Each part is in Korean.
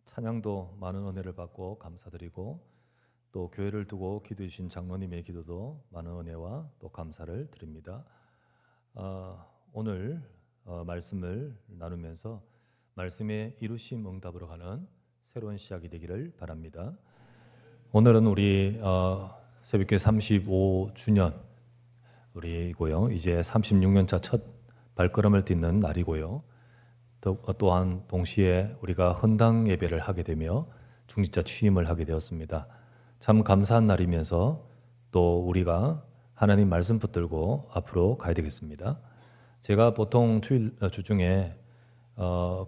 찬양도 많은 은혜를 받고 감사드리고 또 교회를 두고 기도해 주신 장로님의 기도도 많은 은혜와 또 감사를 드립니다. 오늘 말씀을 나누면서 말씀의 이루심 응답으로 가는 새로운 시작이 되기를 바랍니다. 오늘은 우리 새벽교회 35주년 우리고요. 이제 36년차 첫 발걸음을 딛는 날이고요. 또한 동시에 우리가 헌당 예배를 하게 되며 중직자 취임을 하게 되었습니다. 참 감사한 날이면서 또 우리가 하나님 말씀 붙들고 앞으로 가야 되겠습니다. 제가 보통 주중에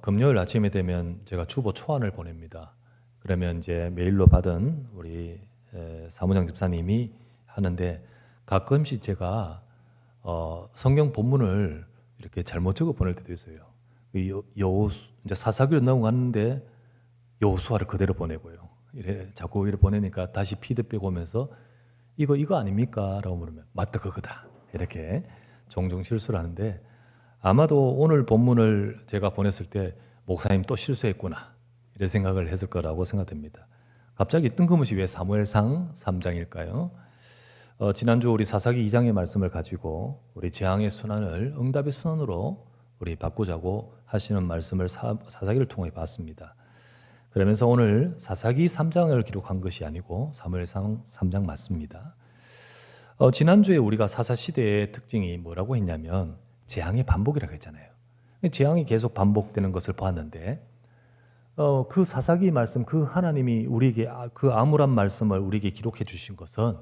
금요일 아침에 되면 제가 주보 초안을 보냅니다. 그러면 이제 메일로 받은 우리 사무장 집사님이 하는데 가끔씩 제가 성경 본문을 이렇게 잘못 적어 보낼 때도 있어요. 이제 사사기로 넘어갔는데 여호수아를 그대로 보내고요. 이래 자꾸 이래 보내니까 다시 피드백 오면서 이거 아닙니까? 라고 물으면 맞다 그거다. 이렇게 종종 실수를 하는데 아마도 오늘 본문을 제가 보냈을 때 목사님 또 실수했구나 이런 생각을 했을 거라고 생각됩니다. 갑자기 뜬금없이 왜 사무엘상 3장일까요? 지난주 우리 사사기 2장의 말씀을 가지고 우리 재앙의 순환을 응답의 순환으로 우리 바꾸자고 하시는 말씀을 사사기를 통해 봤습니다. 그러면서 오늘 사사기 3장을 기록한 것이 아니고 사무엘상 3장 맞습니다. 지난주에 우리가 사사시대의 특징이 뭐라고 했냐면 재앙의 반복이라고 했잖아요. 재앙이 계속 반복되는 것을 보았는데 그 사사기 말씀, 그 하나님이 우리에게 그 암울한 말씀을 우리에게 기록해 주신 것은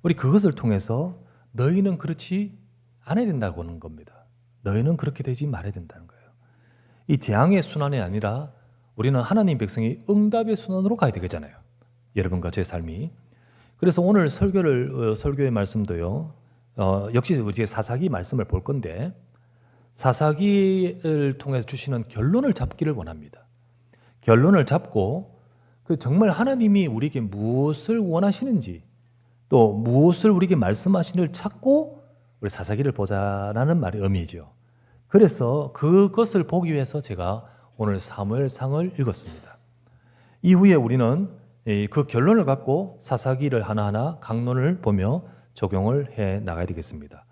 우리 그것을 통해서 너희는 그렇지 않아야 된다고 하는 겁니다. 너희는 그렇게 되지 말아야 된다는 거예요. 이 재앙의 순환이 아니라 우리는 하나님 백성이 응답의 순환으로 가야 되겠잖아요. 여러분과 제 삶이. 그래서 오늘 설교의 말씀도요. 역시 우리 사사기 말씀을 볼 건데 사사기를 통해서 주시는 결론을 잡기를 원합니다. 결론을 잡고 그 정말 하나님이 우리에게 무엇을 원하시는지 또 무엇을 우리에게 말씀하시는지를 찾고 우리 사사기를 보자라는 말의 의미죠. 그래서 그것을 보기 위해서 제가 오늘 사무엘상을 읽었습니다. 이후에 우리는 그 결론을 갖고 사사기를 하나하나 강론을 보며 적용을 해 나가야 되겠습니다.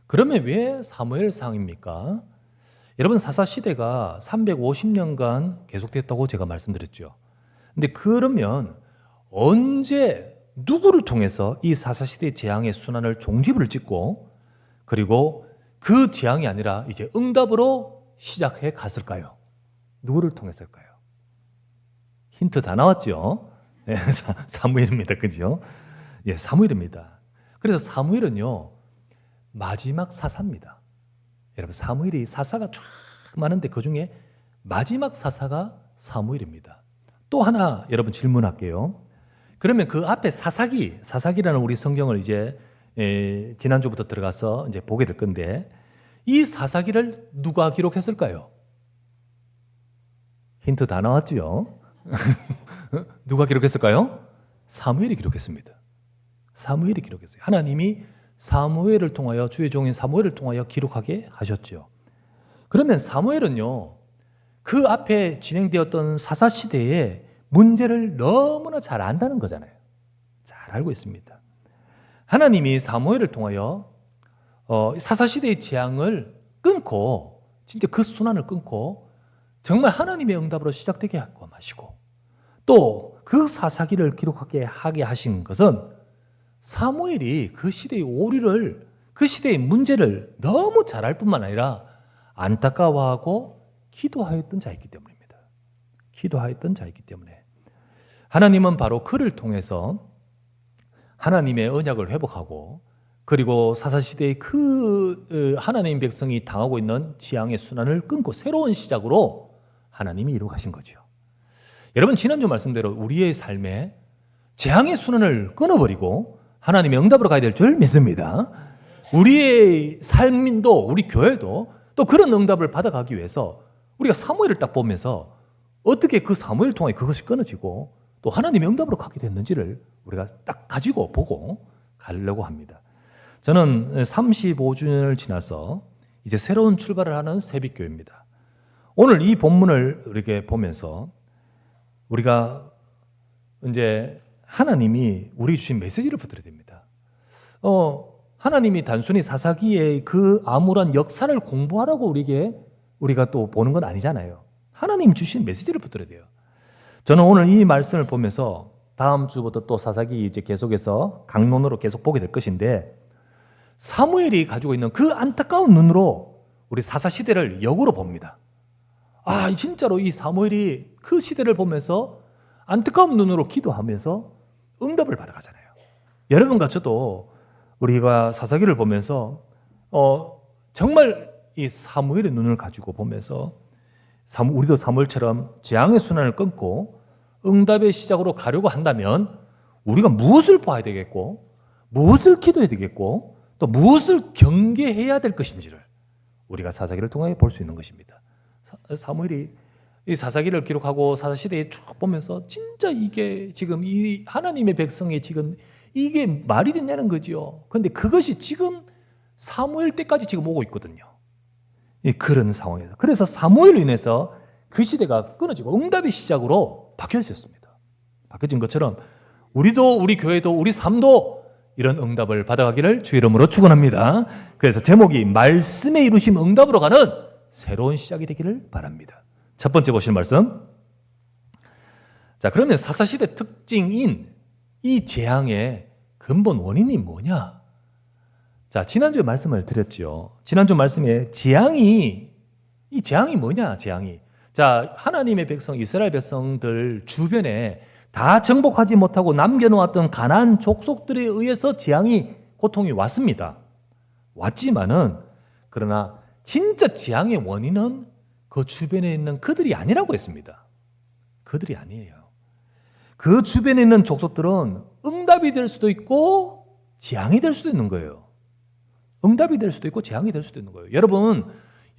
그러면 왜 사무엘상입니까? 여러분 사사시대가 350년간 계속됐다고 제가 말씀드렸죠. 근데 그러면 언제 누구를 통해서 이 사사시대의 재앙의 순환을 종지부를 찍고 그리고 그 재앙이 아니라 이제 응답으로 시작해 갔을까요? 누구를 통했을까요? 힌트 다 나왔죠? 네, 사무엘입니다. 그죠? 예, 사무엘입니다. 그래서 사무엘은요, 마지막 사사입니다. 여러분, 사무엘이 사사가 쫙 많은데 그 중에 마지막 사사가 사무엘입니다. 또 하나 여러분 질문할게요. 그러면 그 앞에 사사기라는 우리 성경을 이제 지난주부터 들어가서 이제 보게 될 건데 이 사사기를 누가 기록했을까요? 힌트 다 나왔죠? 누가 기록했을까요? 사무엘이 기록했습니다. 사무엘이 기록했어요. 하나님이 사무엘을 통하여 주의 종인 사무엘을 통하여 기록하게 하셨죠. 그러면 사무엘은요 그 앞에 진행되었던 사사시대의 문제를 너무나 잘 안다는 거잖아요. 잘 알고 있습니다. 하나님이 사무엘을 통하여 사사시대의 재앙을 끊고 진짜 그 순환을 끊고 정말 하나님의 응답으로 시작되게 하고 마시고 또 그 사사기를 기록하게 하게 하신 것은 사무엘이 그 시대의 오류를 그 시대의 문제를 너무 잘 알 뿐만 아니라 안타까워하고 기도하였던 자이기 때문입니다. 기도하였던 자이기 때문에 하나님은 바로 그를 통해서 하나님의 언약을 회복하고 그리고 사사시대의 그 하나님 백성이 당하고 있는 재앙의 순환을 끊고 새로운 시작으로 하나님이 이루어가신 거죠. 여러분 지난주 말씀대로 우리의 삶에 재앙의 순환을 끊어버리고 하나님의 응답으로 가야 될 줄 믿습니다. 우리의 삶도 우리 교회도 또 그런 응답을 받아가기 위해서 우리가 사무엘을 딱 보면서 어떻게 그 사무엘을 통해 그것이 끊어지고 또 하나님의 응답으로 가게 됐는지를 우리가 딱 가지고 보고 가려고 합니다. 저는 35주년을 지나서 이제 새로운 출발을 하는 새벽교회입니다. 오늘 이 본문을 이렇게 보면서 우리가 이제 하나님이 우리 주신 메시지를 붙들어야 됩니다. 하나님이 단순히 사사기의 그 암울한 역사를 공부하라고 우리가 또 보는 건 아니잖아요. 하나님 주신 메시지를 붙들어야 돼요. 저는 오늘 이 말씀을 보면서 다음 주부터 또 사사기 이제 계속해서 강론으로 계속 보게 될 것인데, 사무엘이 가지고 있는 그 안타까운 눈으로 우리 사사 시대를 역으로 봅니다. 진짜로 이 사무엘이 그 시대를 보면서 안타까운 눈으로 기도하면서 응답을 받아가잖아요. 여러분과 저도 우리가 사사기를 보면서 정말 이 사무엘의 눈을 가지고 보면서 우리도 사무엘처럼 재앙의 순환을 끊고 응답의 시작으로 가려고 한다면 우리가 무엇을 봐야 되겠고, 무엇을 기도해야 되겠고, 또 무엇을 경계해야 될 것인지를 우리가 사사기를 통해 볼 수 있는 것입니다. 사무엘이 이 사사기를 기록하고 사사시대에 쭉 보면서 진짜 이게 지금 이 하나님의 백성이 지금 이게 말이 되냐는 거죠. 그런데 그것이 지금 사무엘 때까지 지금 오고 있거든요. 그런 상황에서. 그래서 사무엘로 인해서 그 시대가 끊어지고 응답의 시작으로 바뀌어졌습니다. 바뀌어진 것처럼 우리도, 우리 교회도, 우리 삶도 이런 응답을 받아가기를 주의 이름으로 축원합니다. 그래서 제목이 말씀의 이루심 응답으로 가는 새로운 시작이 되기를 바랍니다. 첫 번째 보실 말씀. 자, 그러면 사사시대 특징인 이 재앙의 근본 원인이 뭐냐? 자, 지난주에 말씀을 드렸죠. 지난주 말씀에 재앙이 뭐냐? 재앙이. 자, 하나님의 백성, 이스라엘 백성들 주변에 다 정복하지 못하고 남겨놓았던 가나안 족속들에 의해서 재앙이, 고통이 왔습니다. 왔지만은 그러나 진짜 재앙의 원인은 그 주변에 있는 그들이 아니라고 했습니다. 그들이 아니에요. 그 주변에 있는 족속들은 응답이 될 수도 있고 재앙이 될 수도 있는 거예요. 응답이 될 수도 있고 재앙이 될 수도 있는 거예요.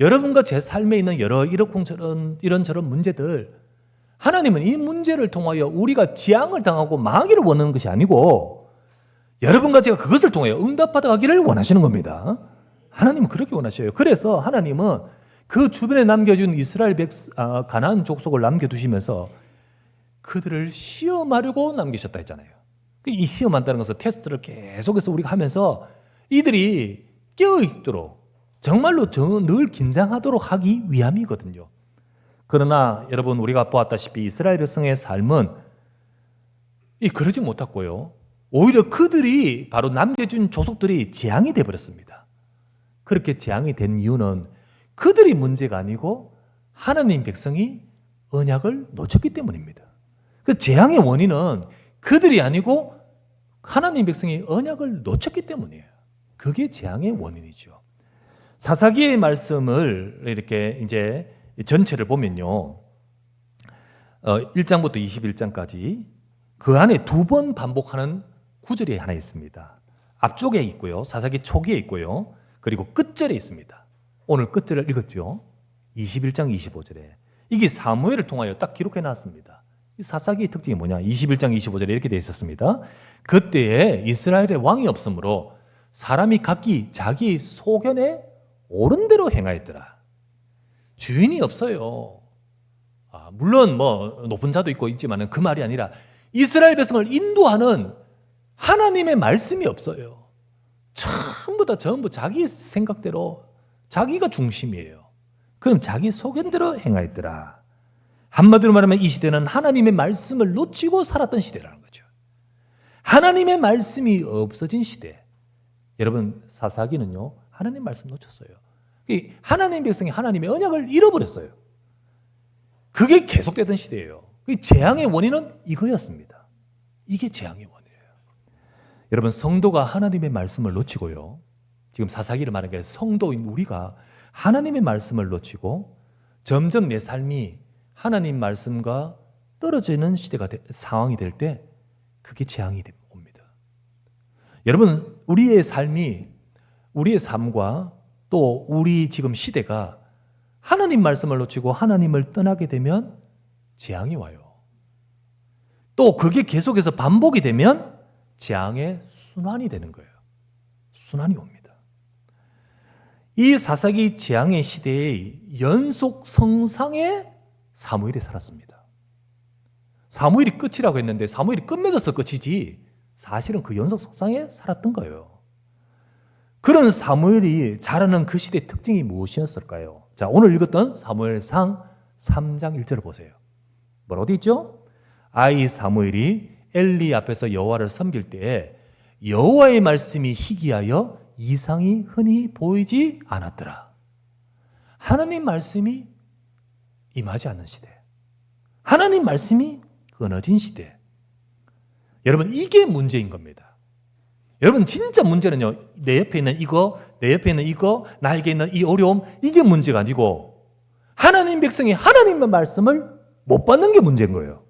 여러분과 제 삶에 있는 여러 이런저런 문제들, 하나님은 이 문제를 통하여 우리가 재앙을 당하고 망하기를 원하는 것이 아니고 여러분과 제가 그것을 통하여 응답받아가기를 원하시는 겁니다. 하나님은 그렇게 원하셔요. 그래서 하나님은 그 주변에 남겨준 이스라엘 가나안 족속을 남겨두시면서 그들을 시험하려고 남기셨다 했잖아요. 이 시험한다는 것은 테스트를 계속해서 우리가 하면서 이들이 깨어있도록, 정말로 늘 긴장하도록 하기 위함이거든요. 그러나 여러분, 우리가 보았다시피 이스라엘 백성의 삶은 그러지 못했고요. 오히려 그들이, 바로 남겨준 족속들이 재앙이 되어버렸습니다. 그렇게 재앙이 된 이유는 그들이 문제가 아니고 하나님 백성이 언약을 놓쳤기 때문입니다. 그 재앙의 원인은 그들이 아니고 하나님 백성이 언약을 놓쳤기 때문이에요. 그게 재앙의 원인이죠. 사사기의 말씀을 이렇게 이제 전체를 보면요, 1장부터 21장까지 그 안에 두 번 반복하는 구절이 하나 있습니다. 앞쪽에 있고요, 사사기 초기에 있고요, 그리고 끝절에 있습니다. 오늘 끝절을 읽었죠. 21장 25절에 이게 사무엘을 통하여 딱 기록해 놨습니다. 이 사사기의 특징이 뭐냐? 21장 25절에 이렇게 되어 있었습니다. 그때에 이스라엘에 왕이 없으므로 사람이 각기 자기 소견에 옳은 대로 행하였더라. 주인이 없어요. 물론 높은 자도 있지만은 그 말이 아니라 이스라엘 백성을 인도하는 하나님의 말씀이 없어요. 전부 자기 생각대로, 자기가 중심이에요. 그럼 자기 소견대로 행하였더라. 한마디로 말하면 이 시대는 하나님의 말씀을 놓치고 살았던 시대라는 거죠. 하나님의 말씀이 없어진 시대. 여러분, 사사기는요, 하나님 말씀 놓쳤어요. 하나님 백성이 하나님의 언약을 잃어버렸어요. 그게 계속되던 시대예요. 재앙의 원인은 이거였습니다. 이게 재앙의 원인이에요. 여러분, 성도가 하나님의 말씀을 놓치고요, 지금 사사기를 말하는 게 성도인 우리가 하나님의 말씀을 놓치고 점점 내 삶이 하나님 말씀과 떨어지는 상황이 될 때 그게 재앙이 옵니다. 여러분, 우리의 삶과 또 우리 지금 시대가 하나님 말씀을 놓치고 하나님을 떠나게 되면 재앙이 와요. 또 그게 계속해서 반복이 되면 재앙의 순환이 되는 거예요. 순환이 옵니다. 이 사사기 재앙의 시대에 연속 성상에 사무엘이 살았습니다. 사무엘이 끝이라고 했는데 사무엘이 끝맺어서 끝이지 사실은 그 연속 성상에 살았던 거예요. 그런 사무엘이 자라는 그 시대의 특징이 무엇이었을까요? 자, 오늘 읽었던 사무엘상 3장 1절을 보세요. 뭐라고 되어 있죠? 아이 사무엘이 엘리 앞에서 여호와를 섬길 때에 여호와의 말씀이 희귀하여 이상이 흔히 보이지 않았더라. 하나님 말씀이 임하지 않는 시대, 하나님 말씀이 끊어진 시대. 여러분, 이게 문제인 겁니다. 여러분, 진짜 문제는요, 내 옆에 있는 이거, 내 옆에 있는 이거, 나에게 있는 이 어려움, 이게 문제가 아니고 하나님 백성이 하나님의 말씀을 못 받는 게 문제인 거예요.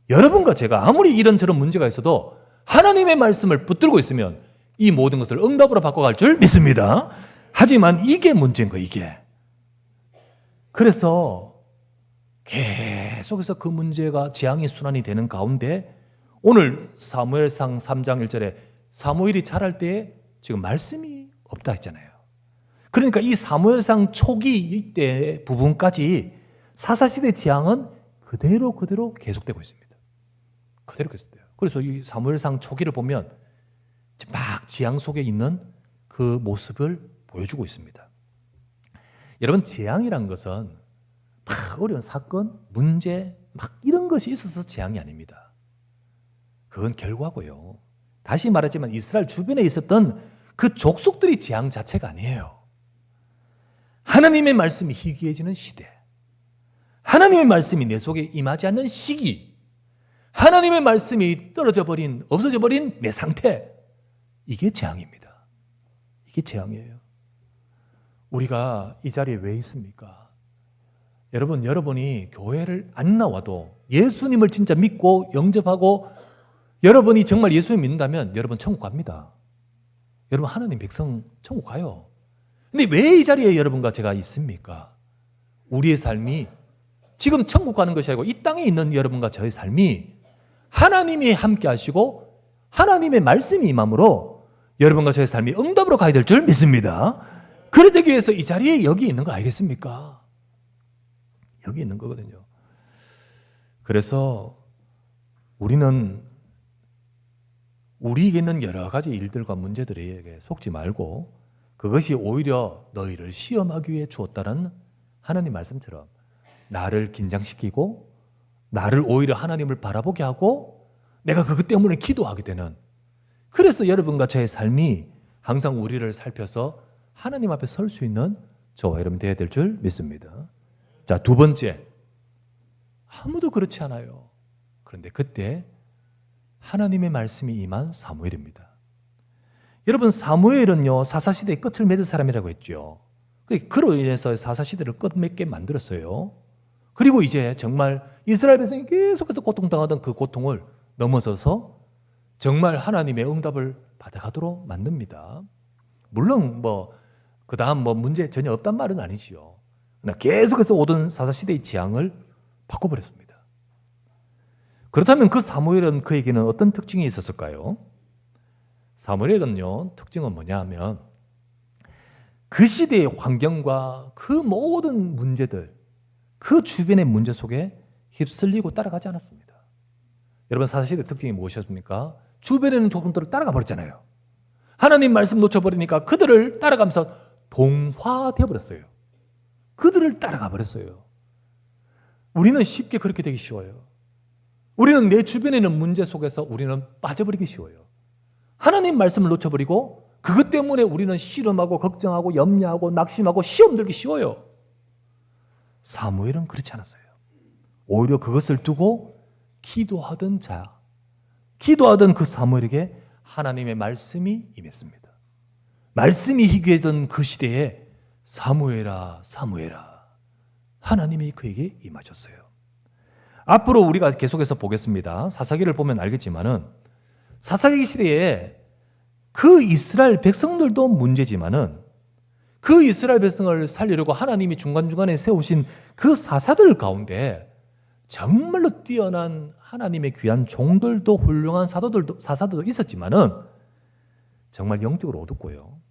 여러분과 제가 아무리 이런저런 문제가 있어도 하나님의 말씀을 붙들고 있으면 이 모든 것을 응답으로 바꿔갈 줄 믿습니다. 하지만 이게 문제인 거예요, 이게. 그래서 계속해서 그 문제가 재앙의 순환이 되는 가운데 오늘 사무엘상 3장 1절에 사무엘이 자랄 때에 지금 말씀이 없다 했잖아요. 그러니까 이 사무엘상 초기 이때 부분까지 사사시대 재앙은 그대로 계속되고 있습니다. 그대로 계속돼요. 그래서 이 사무엘상 초기를 보면 막 재앙 속에 있는 그 모습을 보여주고 있습니다. 여러분, 재앙이란 것은 막 어려운 사건, 문제, 막 이런 것이 있어서 재앙이 아닙니다. 그건 결과고요. 다시 말하지만 이스라엘 주변에 있었던 그 족속들이 재앙 자체가 아니에요. 하나님의 말씀이 희귀해지는 시대, 하나님의 말씀이 내 속에 임하지 않는 시기, 하나님의 말씀이 떨어져 버린, 없어져 버린 내 상태, 이게 재앙입니다. 이게 재앙이에요. 우리가 이 자리에 왜 있습니까? 여러분이 교회를 안 나와도 예수님을 진짜 믿고 영접하고 여러분이 정말 예수님 믿는다면 여러분 천국 갑니다. 여러분 하나님 백성 천국 가요. 근데 왜 이 자리에 여러분과 제가 있습니까? 우리의 삶이 지금 천국 가는 것이 아니고 이 땅에 있는 여러분과 저의 삶이 하나님이 함께 하시고 하나님의 말씀이 임함으로 여러분과 저의 삶이 응답으로 가야 될 줄 믿습니다. 그래 되기 위해서 이 자리에 여기 있는 거 알겠습니까? 여기 있는 거거든요. 그래서 우리는 우리에게 있는 여러 가지 일들과 문제들에게 속지 말고 그것이 오히려 너희를 시험하기 위해 주었다는 하나님 말씀처럼 나를 긴장시키고 나를 오히려 하나님을 바라보게 하고 내가 그것 때문에 기도하게 되는, 그래서 여러분과 저의 삶이 항상 우리를 살펴서 하나님 앞에 설 수 있는 저와 여러분 되어야 될 줄 믿습니다. 자, 두 번째, 아무도 그렇지 않아요. 그런데 그때 하나님의 말씀이 임한 사무엘입니다. 여러분, 사무엘은요 사사시대의 끝을 맺은 사람이라고 했죠. 그로 인해서 사사시대를 끝맺게 만들었어요. 그리고 이제 정말 이스라엘 백성이 계속해서 고통당하던 그 고통을 넘어서서 정말 하나님의 응답을 받아가도록 만듭니다. 물론 그 다음 문제 전혀 없단 말은 아니지요. 그러나 계속해서 오던 사사시대의 재앙을 바꿔버렸습니다. 그렇다면 그 사무엘은 그에게는 어떤 특징이 있었을까요? 사무엘은요 특징은 뭐냐 하면 그 시대의 환경과 그 모든 문제들, 그 주변의 문제 속에 휩쓸리고 따라가지 않았습니다. 여러분, 사사시대 특징이 무엇이었습니까? 주변에 있는 족속들을 따라가 버렸잖아요. 하나님 말씀 놓쳐버리니까 그들을 따라가면서 동화되어 버렸어요. 그들을 따라가 버렸어요. 우리는 쉽게 그렇게 되기 쉬워요. 우리는 내 주변에 있는 문제 속에서 우리는 빠져버리기 쉬워요. 하나님 말씀을 놓쳐버리고 그것 때문에 우리는 씨름하고 걱정하고 염려하고 낙심하고 시험 들기 쉬워요. 사무엘은 그렇지 않았어요. 오히려 그것을 두고 기도하던 그 사무엘에게 하나님의 말씀이 임했습니다. 말씀이 희귀했던 그 시대에 사무엘아 사무엘아 하나님이 그에게 임하셨어요. 앞으로 우리가 계속해서 보겠습니다. 사사기를 보면 알겠지만은 사사기 시대에 그 이스라엘 백성들도 문제지만은 그 이스라엘 백성을 살리려고 하나님이 중간중간에 세우신 그 사사들 가운데 정말로 뛰어난 하나님의 귀한 종들도 훌륭한 사사들도 있었지만은 정말 영적으로 어둡고요.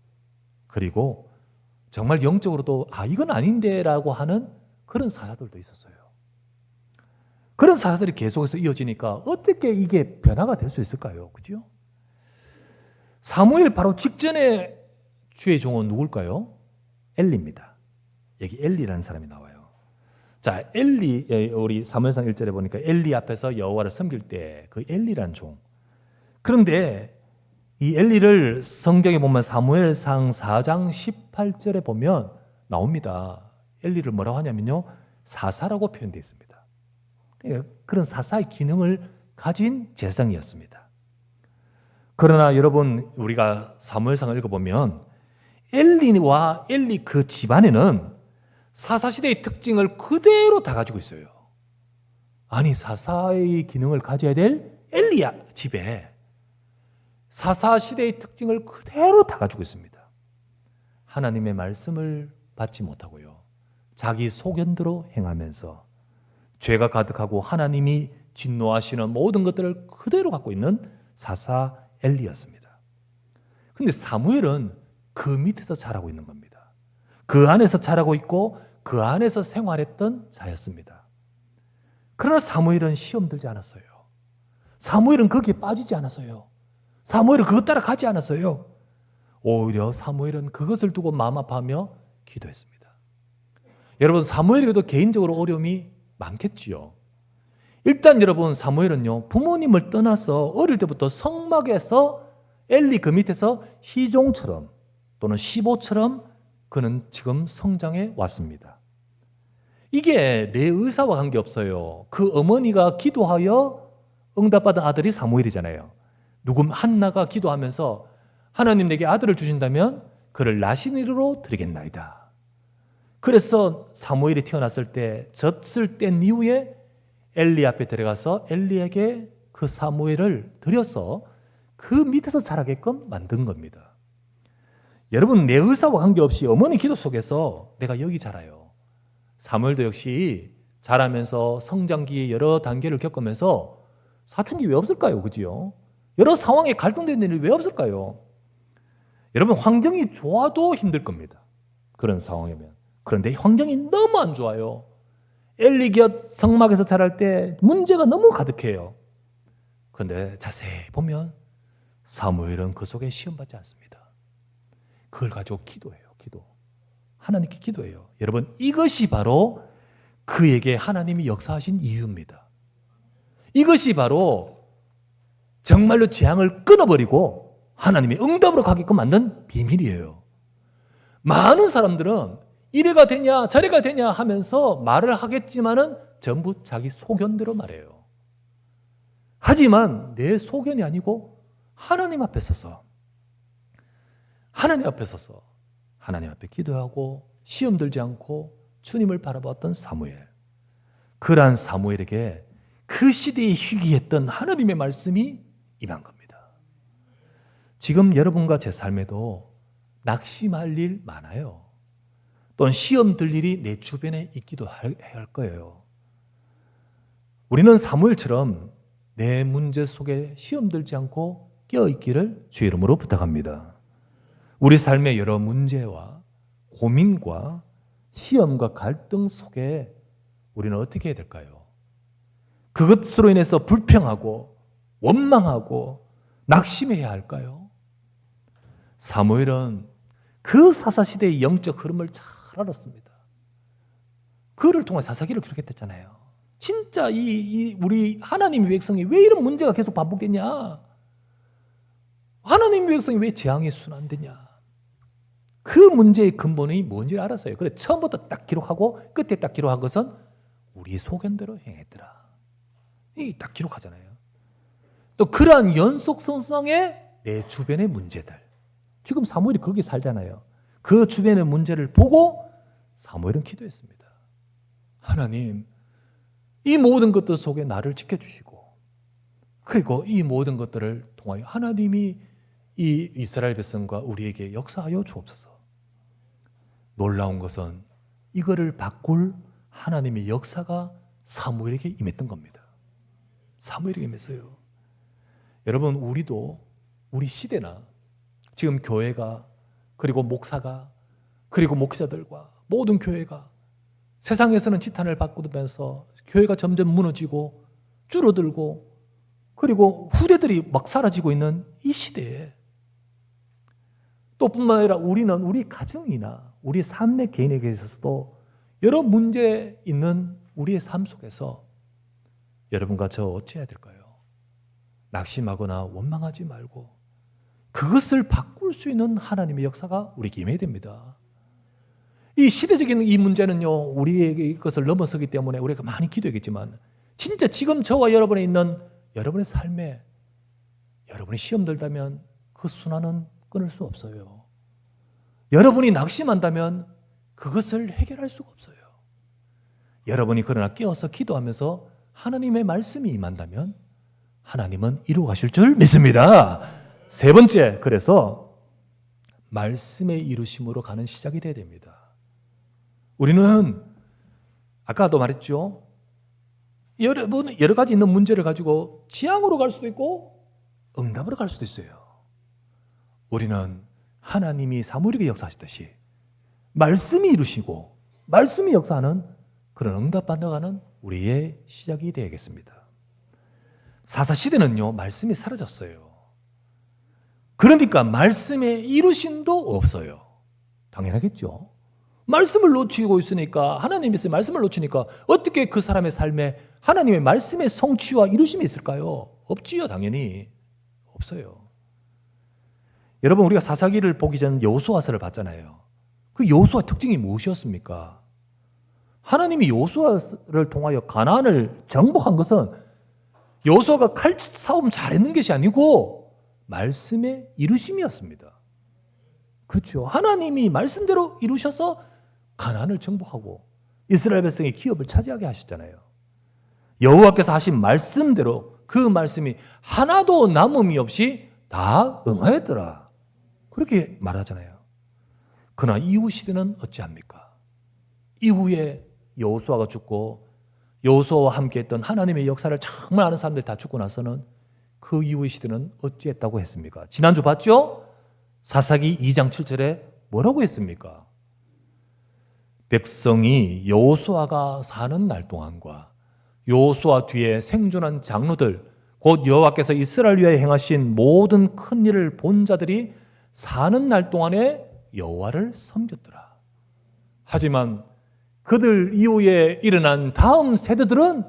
그리고 정말 영적으로도 이건 아닌데라고 하는 그런 사사들도 있었어요. 그런 사사들이 계속해서 이어지니까 어떻게 이게 변화가 될 수 있을까요? 그죠? 사무엘 바로 직전에 주의 종은 누굴까요? 엘리입니다. 여기 엘리라는 사람이 나와요. 자, 엘리, 우리 사무엘상 1절에 보니까 엘리 앞에서 여호와를 섬길 때 그 엘리라는 종. 그런데 이 엘리를 성경에 보면 사무엘상 4장 18절에 보면 나옵니다. 엘리를 뭐라고 하냐면요, 사사라고 표현되어 있습니다. 그런 사사의 기능을 가진 제사장이었습니다. 그러나 여러분, 우리가 사무엘상을 읽어보면 엘리와 엘리 그 집안에는 사사시대의 특징을 그대로 다 가지고 있어요. 아니, 사사의 기능을 가져야 될 엘리 집에 사사시대의 특징을 그대로 다 가지고 있습니다. 하나님의 말씀을 받지 못하고요, 자기 소견대로 행하면서 죄가 가득하고 하나님이 진노하시는 모든 것들을 그대로 갖고 있는 사사 엘리였습니다. 그런데 사무엘은 그 밑에서 자라고 있는 겁니다. 그 안에서 자라고 있고 그 안에서 생활했던 자였습니다. 그러나 사무엘은 시험 들지 않았어요. 사무엘은 거기에 빠지지 않았어요. 사무엘은 그것 따라 가지 않았어요. 오히려 사무엘은 그것을 두고 마음 아파하며 기도했습니다. 여러분, 사무엘에게도 개인적으로 어려움이 많겠지요. 일단 여러분, 사무엘은요, 부모님을 떠나서 어릴 때부터 성막에서 엘리 그 밑에서 희종처럼 또는 시보처럼 그는 지금 성장해 왔습니다. 이게 내 의사와 관계없어요. 그 어머니가 기도하여 응답받은 아들이 사무엘이잖아요. 누군 한나가 기도하면서 하나님 내게 아들을 주신다면 그를 나시니로 드리겠나이다. 그래서 사무엘이 태어났을 때 젖을 뗀 이후에 엘리 앞에 데려가서 엘리에게 그 사무엘을 드려서 그 밑에서 자라게끔 만든 겁니다. 여러분, 내 의사와 관계없이 어머니 기도 속에서 내가 여기 자라요. 사무엘도 역시 자라면서 성장기의 여러 단계를 겪으면서 사춘기 왜 없을까요? 그지요? 여러 상황에 갈등되는 일이 왜 없을까요? 여러분, 환경이 좋아도 힘들 겁니다. 그런 상황이면. 그런데 환경이 너무 안 좋아요. 엘리 곁 성막에서 자랄 때 문제가 너무 가득해요. 그런데 자세히 보면 사무엘은 그 속에 시험받지 않습니다. 그걸 가지고 기도해요. 기도. 하나님께 기도해요. 여러분, 이것이 바로 그에게 하나님이 역사하신 이유입니다. 이것이 바로 정말로 재앙을 끊어버리고 하나님의 응답으로 가게끔 만든 비밀이에요. 많은 사람들은 이래가 되냐 저래가 되냐 하면서 말을 하겠지만은 전부 자기 소견대로 말해요. 하지만 내 소견이 아니고 하나님 앞에 서서 하나님 앞에 기도하고 시험 들지 않고 주님을 바라봤던 사무엘. 그러한 사무엘에게 그 시대에 희귀했던 하나님의 말씀이 임한 겁니다. 지금 여러분과 제 삶에도 낙심할 일 많아요. 또는 시험 들 일이 내 주변에 있기도 할 거예요. 우리는 사무엘처럼 내 문제 속에 시험 들지 않고 깨어있기를 주의 이름으로 부탁합니다. 우리 삶의 여러 문제와 고민과 시험과 갈등 속에 우리는 어떻게 해야 될까요? 그것으로 인해서 불평하고 원망하고 낙심해야 할까요? 사무엘은 그 사사시대의 영적 흐름을 잘 알았습니다. 그를 통해 사사기를 기록했댔잖아요. 진짜 우리 하나님의 백성이 왜 이런 문제가 계속 반복되냐? 하나님의 백성이 왜 재앙에 순환되냐? 그 문제의 근본이 뭔지 알았어요. 그래, 처음부터 딱 기록하고 끝에 딱 기록한 것은 우리의 소견대로 행했더라. 이 딱 기록하잖아요. 또 그러한 연속성상의 내 주변의 문제들. 지금 사무엘이 거기 살잖아요. 그 주변의 문제를 보고 사무엘은 기도했습니다. 하나님, 이 모든 것들 속에 나를 지켜주시고, 그리고 이 모든 것들을 통하여 하나님이 이 이스라엘 백성과 우리에게 역사하여 주옵소서. 놀라운 것은 이거를 바꿀 하나님의 역사가 사무엘에게 임했던 겁니다. 사무엘에게 임했어요. 여러분, 우리도 우리 시대나 지금 교회가 그리고 목사가 그리고 목회자들과 모든 교회가 세상에서는 지탄을 받고면서 교회가 점점 무너지고 줄어들고 그리고 후대들이 막 사라지고 있는 이 시대에 또 뿐만 아니라 우리는 우리 가정이나 우리 삶의 개인에게 있어서도 여러 문제 있는 우리의 삶 속에서 여러분과 저 어찌해야 될까요? 낙심하거나 원망하지 말고 그것을 바꿀 수 있는 하나님의 역사가 우리에게 임해야 됩니다. 이 시대적인 이 문제는요, 우리에게 이것을 넘어서기 때문에 우리가 많이 기도했겠지만 진짜 지금 저와 여러분에 있는 여러분의 삶에 여러분이 시험 들다면 그 순환은 끊을 수 없어요. 여러분이 낙심한다면 그것을 해결할 수가 없어요. 여러분이 그러나 깨어서 기도하면서 하나님의 말씀이 임한다면 하나님은 이루어 가실 줄 믿습니다. 세 번째, 그래서 말씀의 이루심으로 가는 시작이 되어야 됩니다. 우리는 아까도 말했죠. 여러 가지 있는 문제를 가지고 지향으로 갈 수도 있고 응답으로 갈 수도 있어요. 우리는 하나님이 사무엘에게 역사하셨듯이 말씀이 이루시고 말씀이 역사하는 그런 응답받아가는 우리의 시작이 되어야겠습니다. 사사시대는요, 말씀이 사라졌어요. 그러니까 말씀의 이루심도 없어요. 당연하겠죠. 말씀을 놓치고 있으니까, 하나님의 말씀을 놓치니까 어떻게 그 사람의 삶에 하나님의 말씀의 성취와 이루심이 있을까요? 없지요, 당연히. 없어요. 여러분, 우리가 사사기를 보기 전 여호수아서를 봤잖아요. 그 여호수아 특징이 무엇이었습니까? 하나님이 여호수아를 통하여 가나안을 정복한 것은 여호수아가 칼싸움 잘했는 것이 아니고 말씀의 이루심이었습니다. 그렇죠. 하나님이 말씀대로 이루셔서 가나안을 정복하고 이스라엘 백성의 기업을 차지하게 하셨잖아요. 여호와께서 하신 말씀대로 그 말씀이 하나도 남음이 없이 다 응하였더라. 그렇게 말하잖아요. 그러나 이후 시대는 어찌합니까? 이후에 여호수아가 죽고 여호수아와 함께했던 하나님의 역사를 정말 아는 사람들이 다 죽고 나서는 그 이후의 시대는 어찌했다고 했습니까? 지난주 봤죠? 사사기 2장 7절에 뭐라고 했습니까? 백성이 여호수아가 사는 날 동안과 여호수아 뒤에 생존한 장로들 곧 여호와께서 이스라엘 위하여 행하신 모든 큰 일을 본 자들이 사는 날 동안에 여호와를 섬겼더라. 하지만 그들 이후에 일어난 다음 세대들은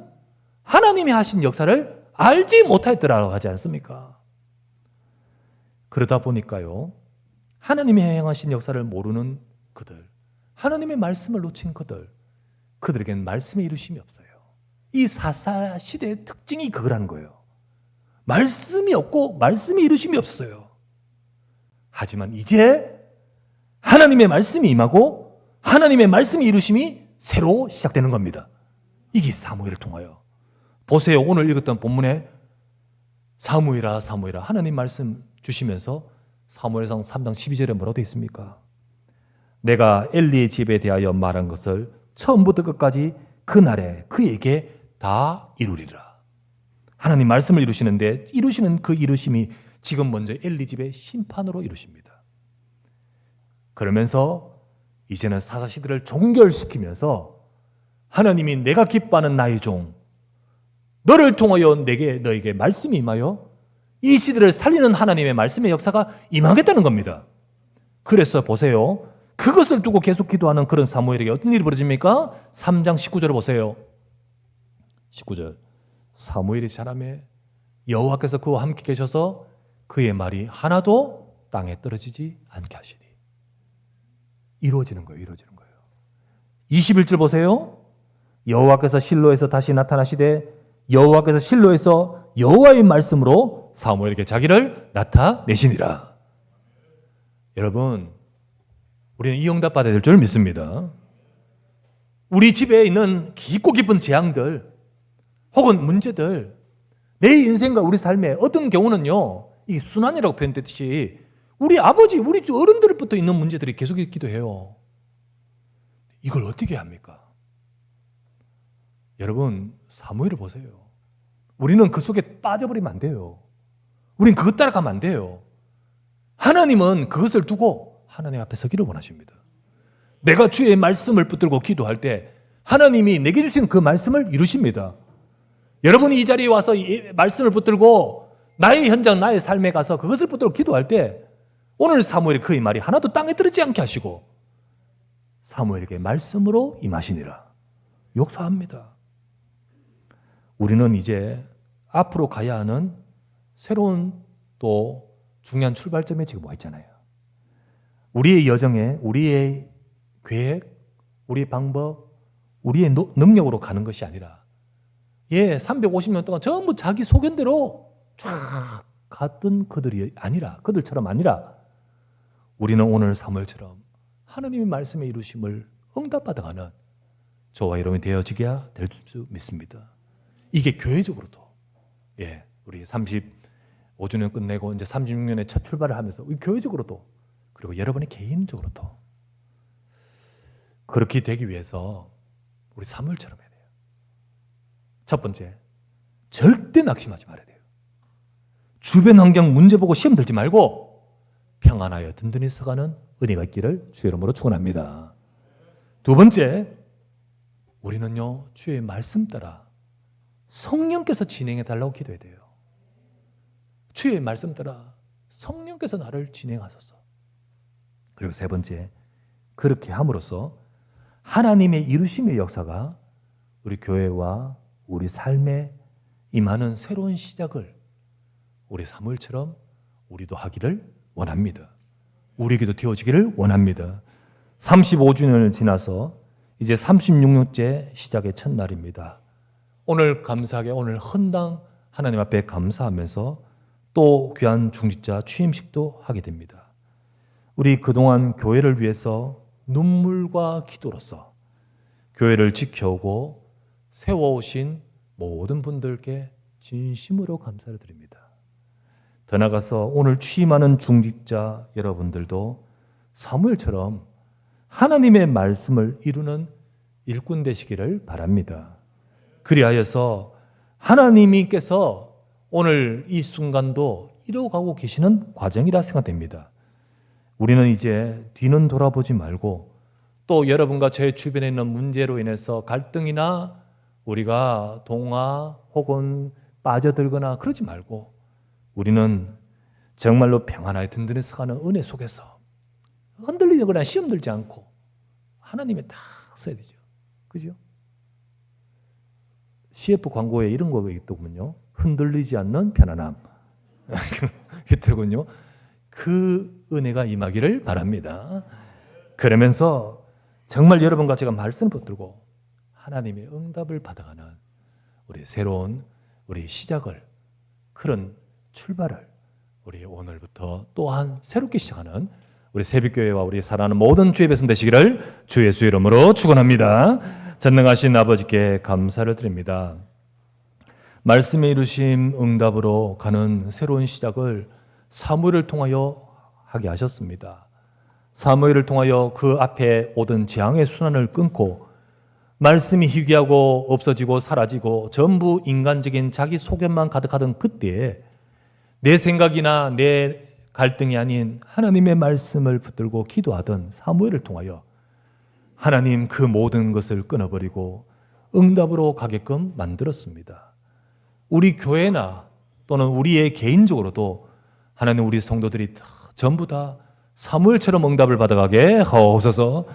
하나님이 하신 역사를 알지 못했더라고 하지 않습니까? 그러다 보니까요, 하나님이 행하신 역사를 모르는 그들, 하나님의 말씀을 놓친 그들에게는 말씀의 이루심이 없어요. 이 사사 시대의 특징이 그거라는 거예요. 말씀이 없고 말씀의 이루심이 없어요. 하지만 이제 하나님의 말씀이 임하고 하나님의 말씀의 이루심이 새로 시작되는 겁니다. 이게 사무엘을 통하여. 보세요. 오늘 읽었던 본문에 사무엘아 사무엘아 하나님 말씀 주시면서 사무엘상 3장 12절에 뭐라고 되어 있습니까? 내가 엘리의 집에 대하여 말한 것을 처음부터 끝까지 그날에 그에게 다 이루리라. 하나님 말씀을 이루시는데 이루시는 그 이루심이 지금 먼저 엘리 집의 심판으로 이루십니다. 그러면서 이제는 사사시대를 종결시키면서 하나님이 내가 기뻐하는 나의 종 너를 통하여 너에게 말씀이 임하여 이 시대를 살리는 하나님의 말씀의 역사가 임하겠다는 겁니다. 그래서 보세요. 그것을 두고 계속 기도하는 그런 사무엘에게 어떤 일이 벌어집니까? 3장 19절을 보세요. 19절 사무엘이 자라매 여호와께서 그와 함께 계셔서 그의 말이 하나도 땅에 떨어지지 않게 하시니. 이루어지는 거예요. 21절 보세요. 여호와께서 실로에서 다시 나타나시되 여호와께서 실로에서 여호와의 말씀으로 사무엘에게 자기를 나타내시니라. 여러분, 우리는 이 응답 받아야 될 줄 믿습니다. 우리 집에 있는 깊고 깊은 재앙들 혹은 문제들 내 인생과 우리 삶에 어떤 경우는요, 이 순환이라고 표현됐듯이 우리 아버지, 우리 어른들부터 있는 문제들이 계속 있기도 해요. 이걸 어떻게 합니까? 여러분, 사무엘을 보세요. 우리는 그 속에 빠져버리면 안 돼요. 우린 그것 따라가면 안 돼요. 하나님은 그것을 두고 하나님 앞에 서기를 원하십니다. 내가 주의 말씀을 붙들고 기도할 때 하나님이 내게 주신 그 말씀을 이루십니다. 여러분이 이 자리에 와서 이 말씀을 붙들고 나의 현장, 나의 삶에 가서 그것을 붙들고 기도할 때 오늘 사무엘이 그의 말이 하나도 땅에 떨어지지 않게 하시고 사무엘에게 말씀으로 임하시니라. 역사합니다. 우리는 이제 앞으로 가야 하는 새로운 또 중요한 출발점에 지금 와 있잖아요. 우리의 여정에 우리의 계획, 우리의 방법, 우리의 능력으로 가는 것이 아니라 350년 동안 전부 자기 소견대로 쫙 갔던 그들처럼 아니라 우리는 오늘 사무엘처럼 하나님의 말씀의 이루심을 응답받아가는 저와 여러분이 되어지게 될 수 믿습니다. 이게 교회적으로도 우리 35주년 끝내고 이제 36년에 첫 출발을 하면서 교회적으로도 그리고 여러분의 개인적으로도 그렇게 되기 위해서 우리 사무엘처럼 해야 돼요. 첫 번째, 절대 낙심하지 말아야 돼요. 주변 환경 문제 보고 시험 들지 말고 평안하여 든든히 서가는 은혜가 있기를 주의 이름으로 축원합니다. 두 번째, 우리는요 주의 말씀 따라 성령께서 진행해 달라고 기도해야 돼요. 주의 말씀 따라 성령께서 나를 진행하소서. 그리고 세 번째, 그렇게 함으로써 하나님의 이루심의 역사가 우리 교회와 우리 삶에 임하는 새로운 시작을 우리 사무엘처럼 우리도 하기를 원합니다. 우리에게도 되어지기를 원합니다. 35주년을 지나서 이제 36년째 시작의 첫날입니다. 오늘 감사하게 오늘 헌당 하나님 앞에 감사하면서 또 귀한 중직자 취임식도 하게 됩니다. 우리 그동안 교회를 위해서 눈물과 기도로서 교회를 지켜오고 세워오신 모든 분들께 진심으로 감사를 드립니다. 더 나아가서 오늘 취임하는 중직자 여러분들도 사무엘처럼 하나님의 말씀을 이루는 일꾼 되시기를 바랍니다. 그리하여서 하나님께서 오늘 이 순간도 이뤄가고 계시는 과정이라 생각됩니다. 우리는 이제 뒤는 돌아보지 말고 또 여러분과 제 주변에 있는 문제로 인해서 갈등이나 우리가 동화 혹은 빠져들거나 그러지 말고 우리는 정말로 평안하게 든든히 서가는 은혜 속에서 흔들리거나 시험 들지 않고 하나님에 딱 서야 되죠. 그죠? CF 광고에 이런 거가 있더군요. 흔들리지 않는 편안함. 있더군요. 그 은혜가 임하기를 바랍니다. 그러면서 정말 여러분과 제가 말씀을 붙들고 하나님의 응답을 받아가는 우리 새로운 우리 시작을 그런 출발을 우리 오늘부터 또한 새롭게 시작하는 우리 새벽교회와 우리 사랑하는 모든 주의 백성 되시기를 주 예수의 이름으로 축원합니다. 전능하신 아버지께 감사를 드립니다. 말씀의 이루심 응답으로 가는 새로운 시작을 사무엘을 통하여 하게 하셨습니다. 사무엘을 통하여 그 앞에 오던 재앙의 순환을 끊고 말씀이 희귀하고 없어지고 사라지고 전부 인간적인 자기 소견만 가득하던 그때에 내 생각이나 내 갈등이 아닌 하나님의 말씀을 붙들고 기도하던 사무엘을 통하여 하나님 그 모든 것을 끊어버리고 응답으로 가게끔 만들었습니다. 우리 교회나 또는 우리의 개인적으로도 하나님 우리 성도들이 전부 다 사무엘처럼 응답을 받아가게 하옵소서.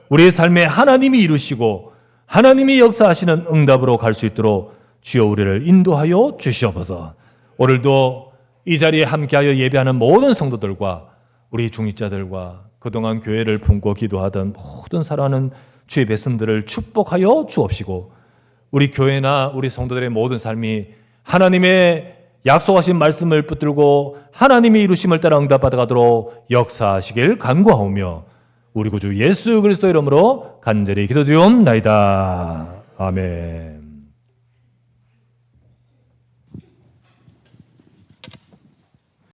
우리의 삶에 하나님이 이루시고 하나님이 역사하시는 응답으로 갈 수 있도록 주여 우리를 인도하여 주시옵소서. 오늘도 이 자리에 함께하여 예배하는 모든 성도들과 우리 중직자들과 그동안 교회를 품고 기도하던 모든 사랑하는 주의 백성들을 축복하여 주옵시고 우리 교회나 우리 성도들의 모든 삶이 하나님의 약속하신 말씀을 붙들고 하나님의 이루심을 따라 응답받아가도록 역사하시길 간구하오며 우리 구주 예수 그리스도 이름으로 간절히 기도드리옵나이다. 아멘.